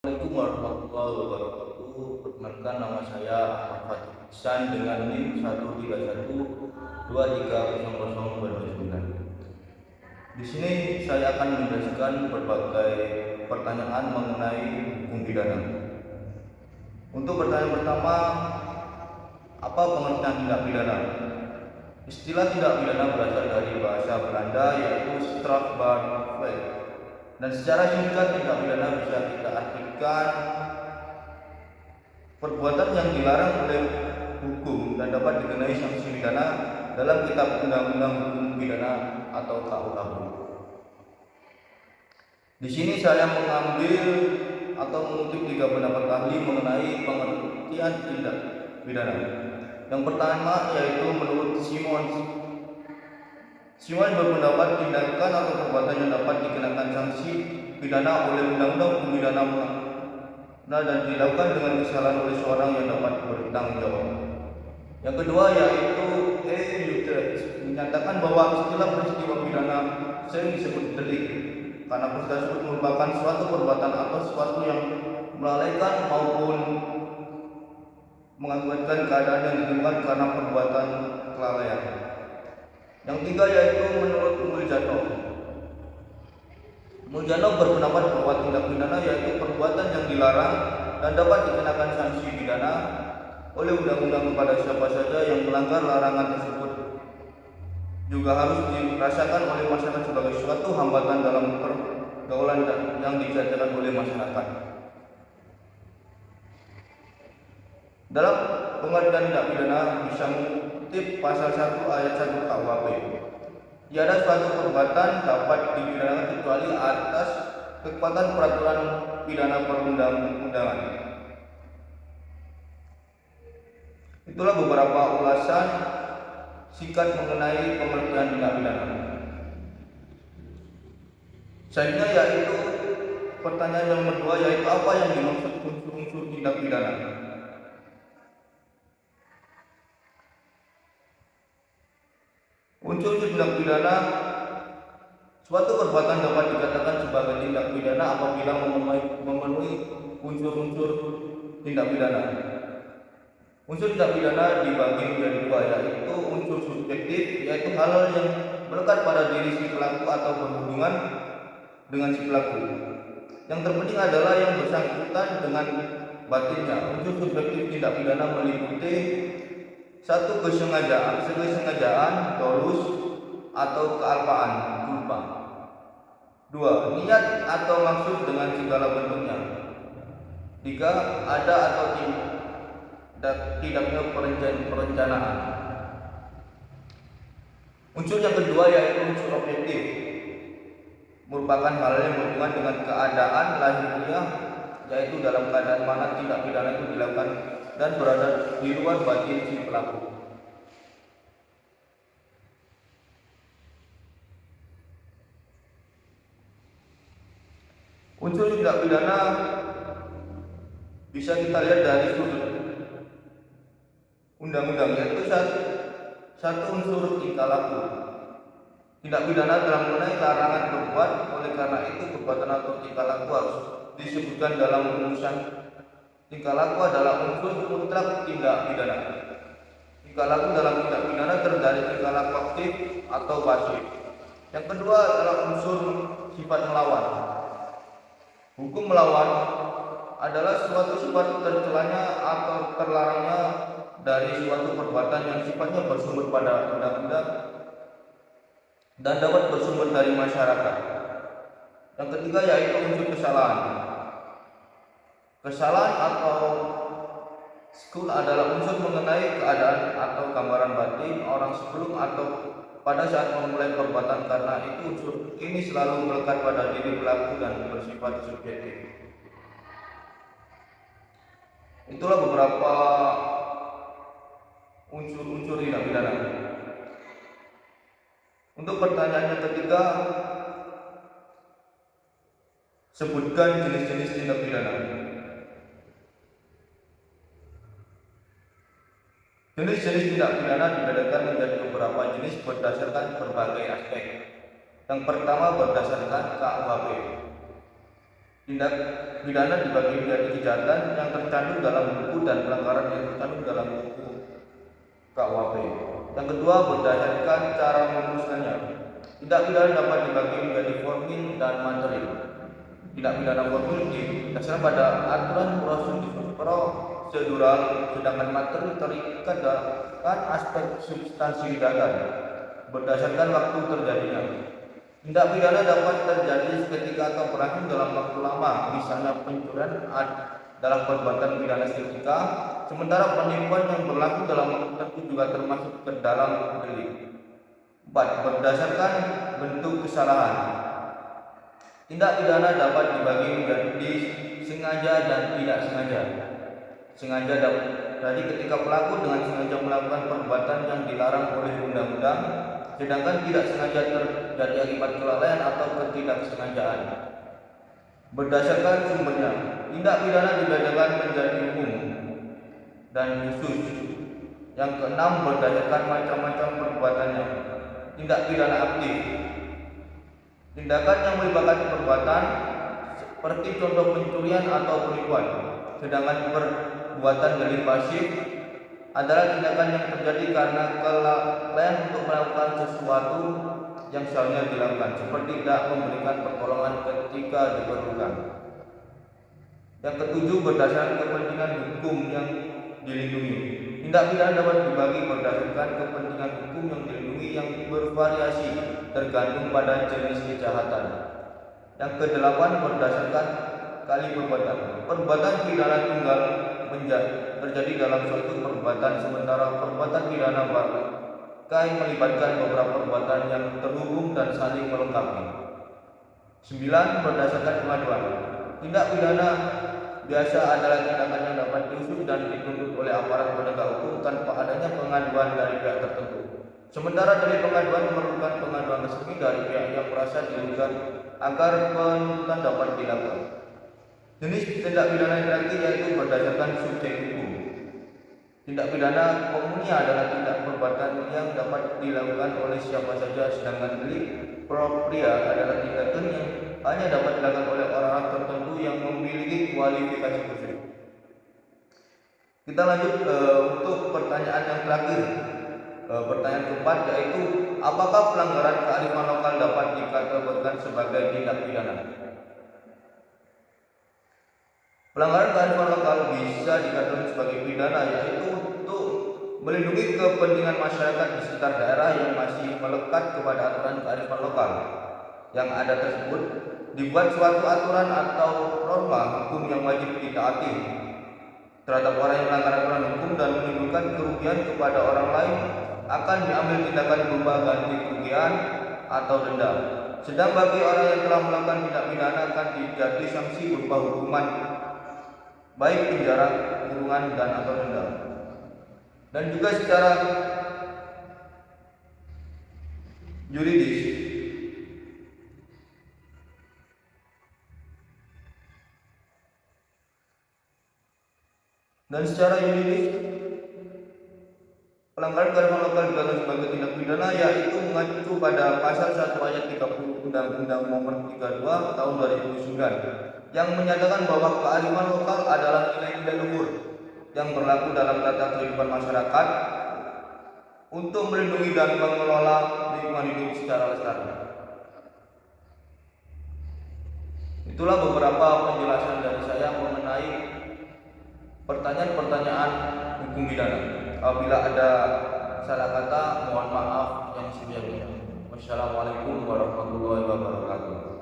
Assalamualaikum warahmatullahi wabarakatuh. Perkenalkan, nama saya Ahmad Fatih Ihsan dengan NIM 131230029. Di sini saya akan menjelaskan berbagai pertanyaan mengenai hukum pidana. Untuk pertanyaan pertama, apa pengertian tindak pidana? Istilah tindak pidana berasal dari bahasa Belanda yaitu strafbaarheid. Dan secara singkat, tindak pidana bisa kita artikan perbuatan yang dilarang oleh hukum dan dapat dikenai sanksi pidana dalam Kitab Undang-Undang Hukum Pidana atau KUHP. Di sini saya mengambil atau mengutip 3 pendapat ahli mengenai pengertian tindak pidana. Yang pertama yaitu menurut Simons berpendapat tindakan atau perbuatan yang dapat dikenakan sanksi pidana oleh Undang-Undang Hukum Pidana dan dilakukan dengan kesalahan oleh seorang yang dapat bertanggung jawab. Yang kedua yaitu Utrecht menyatakan bahwa istilah peristiwa pidana sering disebut delik karena peristiwa tersebut merupakan suatu perbuatan atau sesuatu yang melalaikan maupun mengakibatkan keadaan yang ditemukan karena perbuatan kelalaian. Yang tiga yaitu menurut Muljanov berpendapat bahwa tindak pidana yaitu perbuatan yang dilarang dan dapat dikenakan sanksi pidana oleh undang-undang kepada siapa saja yang melanggar larangan tersebut, juga harus dirasakan oleh masyarakat sebagai suatu hambatan dalam pergaulan yang dikerjakan oleh masyarakat. Dalam pengertian tindak pidana bisa mengutip pasal 1 ayat 1 KUHP. Tiada suatu perbuatan dapat dipidanakan kecuali atas kekuatan peraturan pidana perundang-undangan. Itulah beberapa ulasan singkat mengenai pengertian tindak pidana. Selanjutnya yaitu pertanyaan yang kedua yaitu apa yang dimaksud unsur-unsur tindak pidana. Unsur tindak pidana, suatu perbuatan dapat dikatakan sebagai tindak pidana apabila memenuhi unsur-unsur tindak pidana. Unsur tindak pidana dibagi menjadi dua, yaitu unsur subjektif, yaitu hal-hal yang melekat pada diri si pelaku atau berhubungan dengan si pelaku. Yang terpenting adalah yang bersangkutan dengan batinnya. Unsur subjektif tindak pidana meliputi 1. Kesengajaan, dolus atau kealpaan, culpa. 2. Niat atau maksud dengan segala bentuknya. 3. Ada atau tidaknya perencanaan. Unsur yang kedua yaitu unsur objektif, merupakan hal yang berhubungan dengan keadaan lahiriah, yaitu dalam keadaan mana tindak pidana itu dilakukan dan berada di luar batin si pelaku. Unsur tindak pidana bisa kita lihat dari sudut undang-undang, yaitu satu unsur tingkah laku. Tindak pidana telah mengenai larangan berbuat, oleh karena itu perbuatan atau tingkah laku harus disebutkan dalam rumusan. Tingkah laku adalah unsur mutlak tindak pidana. Tingkah laku dalam tindak pidana terdiri tingkah laku aktif atau pasif. Yang kedua adalah unsur sifat melawan. Hukum melawan adalah suatu sifat tercelanya atau terlarangnya dari suatu perbuatan yang sifatnya bersumber pada undang-undang dan dapat bersumber dari masyarakat. Yang ketiga yaitu unsur kesalahan. Kesalahan atau skul adalah unsur mengenai keadaan atau gambaran batin orang sebelum atau pada saat memulai perbuatan, karena itu unsur ini selalu melekat pada diri pelaku dan bersifat subjektif. Itulah beberapa unsur-unsur tindak pidana. Untuk pertanyaan yang ketiga, sebutkan jenis-jenis tindak pidana. Jenis-jenis tindak pidana dibedakan menjadi beberapa jenis berdasarkan berbagai aspek. Yang pertama berdasarkan KUHP. Tindak pidana dibagi menjadi kejahatan yang tercantum dalam buku dan pelanggaran yang tercantum dalam buku KUHP. Yang kedua, berdasarkan cara merumuskannya. Tindak pidana dapat dibagi menjadi formil dan materi. Tindak pidana formil didasarkan pada aturan prosedural, sedangkan materi terikat dengan aspek substansi tindakan berdasarkan waktu terjadinya. Tindak pidana dapat terjadi seketika atau berakhir dalam waktu lama, misalnya pencurian adalah perbuatan pidana seketika, sementara penipuan yang berlaku dalam waktu tertentu juga termasuk ke dalam delik. 4. Berdasarkan bentuk kesalahan. Tindak pidana dapat dibagi menjadi sengaja dan tidak sengaja. Sengaja jadi ketika pelaku dengan sengaja melakukan perbuatan yang dilarang oleh undang-undang, sedangkan tidak sengaja terjadi akibat kelalaian atau ketidaksengajaan. Berdasarkan sumbernya, tindak pidana dibedakan menjadi umum dan khusus. Yang keenam, berdasarkan macam-macam perbuatannya. Tindak pidana aktif. Tindakan yang melibatkan perbuatan seperti contoh pencurian atau penipuan. Sedangkan perbuatan delik pasif adalah tindakan yang terjadi karena kelalaian untuk melakukan sesuatu yang seharusnya dilakukan, seperti tidak memberikan pertolongan ketika diperlukan. Yang ketujuh, berdasarkan kepentingan hukum yang dilindungi. Tindak pidana dapat dibagi berdasarkan kepentingan hukum yang dilindungi yang bervariasi tergantung pada jenis kejahatan. Yang kedelapan, berdasarkan kali perbuatan. Perbuatan pidana tunggal terjadi dalam suatu perbuatan, sementara perbuatan pidana berkait melibatkan beberapa perbuatan yang terhubung dan saling melengkapi. 9. Berdasarkan pengaduan. Tindak pidana biasa adalah tindakan yang dapat diusut dan dituntut oleh aparat penegak hukum tanpa adanya pengaduan dari pihak tertentu. Sementara dari pengaduan memerlukan pengaduan resmi dari pihak yang merasa dirugikan agar penuntutan dapat dilakukan. Jenis tindak pidana yang terakhir yaitu berdasarkan subjek hukum. Tindak pidana komunia adalah tindak perbuatan yang dapat dilakukan oleh siapa saja, sedangkan delik propria adalah tindakan yang hanya dapat dilakukan oleh orang-orang tertentu yang memiliki kualifikasi khusus. Kita lanjut untuk pertanyaan yang terakhir. Pertanyaan keempat yaitu, apakah pelanggaran kearifan lokal dapat dikategorikan sebagai tindak pidana? Pelanggaran kearifan lokal bisa dikategorikan sebagai pidana yaitu untuk melindungi kepentingan masyarakat di sekitar daerah yang masih melekat kepada aturan kearifan lokal yang ada tersebut, dibuat suatu aturan atau norma hukum yang wajib ditaati terhadap orang yang melanggar aturan hukum dan menimbulkan kerugian kepada orang lain, akan diambil tindakan berupa ganti kerugian atau denda. Sedang bagi orang yang telah melakukan tindak pidana akan dijatuhi sanksi berupa hukuman baik penjara, kurungan dan atau denda. Dan juga secara yuridis, pelanggaran kearifan lokal dikatakan sebagai tindak pidana yaitu mengacu pada pasal 1 ayat 30 Undang-Undang Nomor 32 Tahun 2009 yang menyatakan bahwa kearifan lokal adalah nilai-nilai luhur yang berlaku dalam tata kehidupan masyarakat untuk melindungi dan mengelola lingkungan hidup secara lestari. Itulah beberapa penjelasan dari saya mengenai pertanyaan-pertanyaan hukum pidana. Apabila ada salah kata, mohon maaf yang sebelumnya. Wassalamualaikum warahmatullahi wabarakatuh.